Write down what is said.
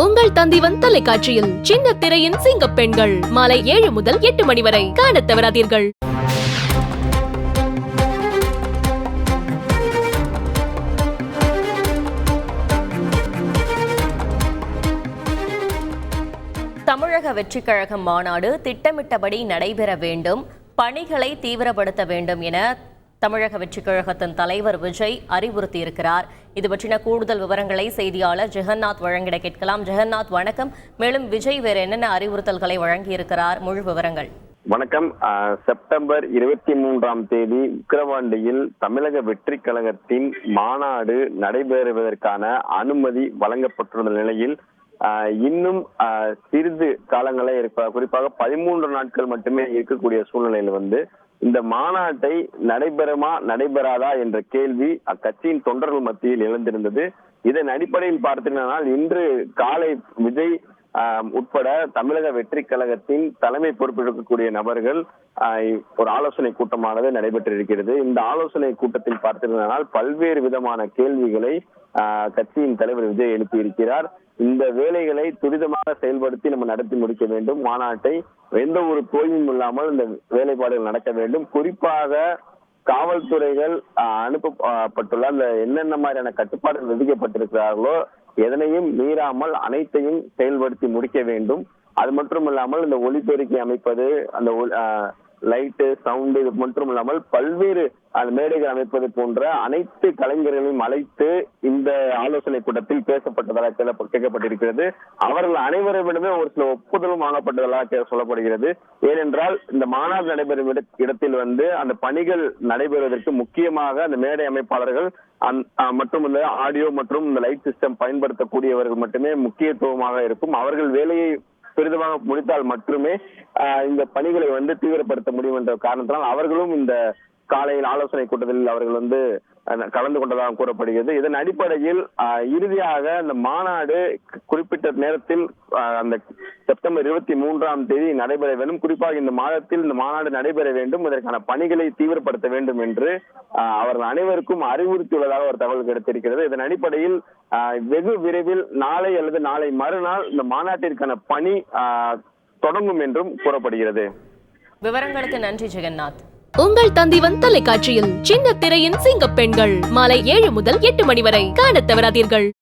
உங்கள் தந்திவன் தொலைக்காட்சியில் சின்ன திரையின் சிங்க பெண்கள் மாலை 7 முதல் 8 மணி வரை காணத் தவறாதீர்கள். தமிழக வெற்றிக் கழகம் மாநாடு திட்டமிட்டபடி நடைபெற வேண்டும், பணிகளை தீவிரப்படுத்த வேண்டும் என தமிழக வெற்றிக் கழகத்தின் தலைவர் விஜய் அறிவுறுத்தியிருக்கிறார். இது பற்றின கூடுதல் விவரங்களை செய்தியாளர் ஜெகநாத் வழங்கிட கேட்கலாம். ஜெகநாத், வணக்கம். மேலும் விஜய் வேறு என்னென்ன அறிவுறுத்தல்களை வழங்கியிருக்கிறார், முழு விவரங்கள்? வணக்கம். செப்டம்பர் 23ஆம் தேதி விக்கிரவாண்டியில் தமிழக வெற்றி கழகத்தின் மாநாடு நடைபெறுவதற்கான அனுமதி வழங்கப்பட்டுள்ள நிலையில் இன்னும் சிறிது காலங்களே குறிப்பாக 13 நாட்கள் மட்டுமே இருக்கக்கூடிய சூழ்நிலையில் இந்த மாநாட்டை நடைபெறாதா என்ற கேள்வி அக்கட்சியின் தொண்டர்கள் மத்தியில் எழுந்திருந்தது. இதன் அடிப்படையில் பார்த்தீங்கன்னா இன்று காலை விஜய் உட்பட தமிழக வெற்றி கழகத்தின் தலைமை பொறுப்பெடுக்கக்கூடிய நபர்கள் ஒரு ஆலோசனை கூட்டமானது நடைபெற்றிருக்கிறது. இந்த ஆலோசனை கூட்டத்தில் பார்த்தீங்கன்னா பல்வேறு விதமான கேள்விகளை கட்சியின் தலைவர் விஜய் எழுப்பியிருக்கிறார். இந்த வேலைகளை துரிதமாக செயல்படுத்தி நம்ம நடத்தி முடிக்க வேண்டும். மாநாட்டை எந்த ஒரு தோல்வியும் இல்லாமல் இந்த வேலைப்பாடுகள் நடக்க வேண்டும். குறிப்பாக காவல்துறைகள் அனுப்பப்பட்டுள்ள அந்த என்னென்ன மாதிரியான கட்டுப்பாடுகள் விதிக்கப்பட்டிருக்கிறார்களோ எதனையும் மீறாமல் அனைத்தையும் செயல்படுத்தி முடிக்க வேண்டும். அது மட்டும் இல்லாமல் இந்த ஒலிபெருக்கி அமைப்பது, அந்த லைட்டு, சவுண்டு, இது மட்டும் இல்லாமல் பல்வேறு மேடைகள் அமைப்பது போன்ற அனைத்து கலைஞர்களையும் அழைத்து இந்த ஆலோசனை கூட்டத்தில் பேசப்பட்டதாக கேட்கப்பட்டிருக்கிறது. அவர்கள் அனைவரிடமே ஒரு சில ஒப்புதலும் வாங்கப்பட்டதாக சொல்லப்படுகிறது. ஏனென்றால் இந்த மாநாடு நடைபெறும் இடத்தில் அந்த பணிகள் நடைபெறுவதற்கு முக்கியமாக அந்த மேடை அமைப்பாளர்கள் மற்றும் இந்த ஆடியோ மற்றும் இந்த லைட் சிஸ்டம் பயன்படுத்தக்கூடியவர்கள் மட்டுமே முக்கியத்துவமாக இருக்கும். அவர்கள் வேலையை பெரிதமாக முடித்தால் மட்டுமே இந்த பணிகளை தீவிரப்படுத்த முடியும் என்ற காரணத்தினால் அவர்களும் இந்த காலையில் ஆலோசனை கூட்டத்தில் அவர்கள் கலந்து கொண்டதாக கூறப்படுகிறது. இதன் அடிப்படையில் இறுதியாக இந்த மாநாடு குறிப்பிட்ட நேரத்தில் அந்த செப்டம்பர் 23ஆம் தேதி நடைபெற வேண்டும். குறிப்பாக இந்த மாதத்தில் இந்த மாநாடு நடைபெற வேண்டும், இதற்கான பணிகளை தீவிரப்படுத்த வேண்டும் என்று அவர்கள் அனைவருக்கும் அறிவுறுத்தியுள்ளதாக ஒரு தகவல் கிடைத்திருக்கிறது. இதன் அடிப்படையில் வெகு விரைவில் நாளை அல்லது நாளை மறுநாள் இந்த மாநாட்டிற்கான பணி தொடங்கும் என்றும் கூறப்படுகிறது. விவரங்களுக்கு நன்றி ஜெகநாத். உங்கள் தந்திவன் தொலைக்காட்சியில் சின்ன திரையின் சிங்க பெண்கள் மாலை 7 முதல் 8 மணி வரை காணத் தவறாதீர்கள்.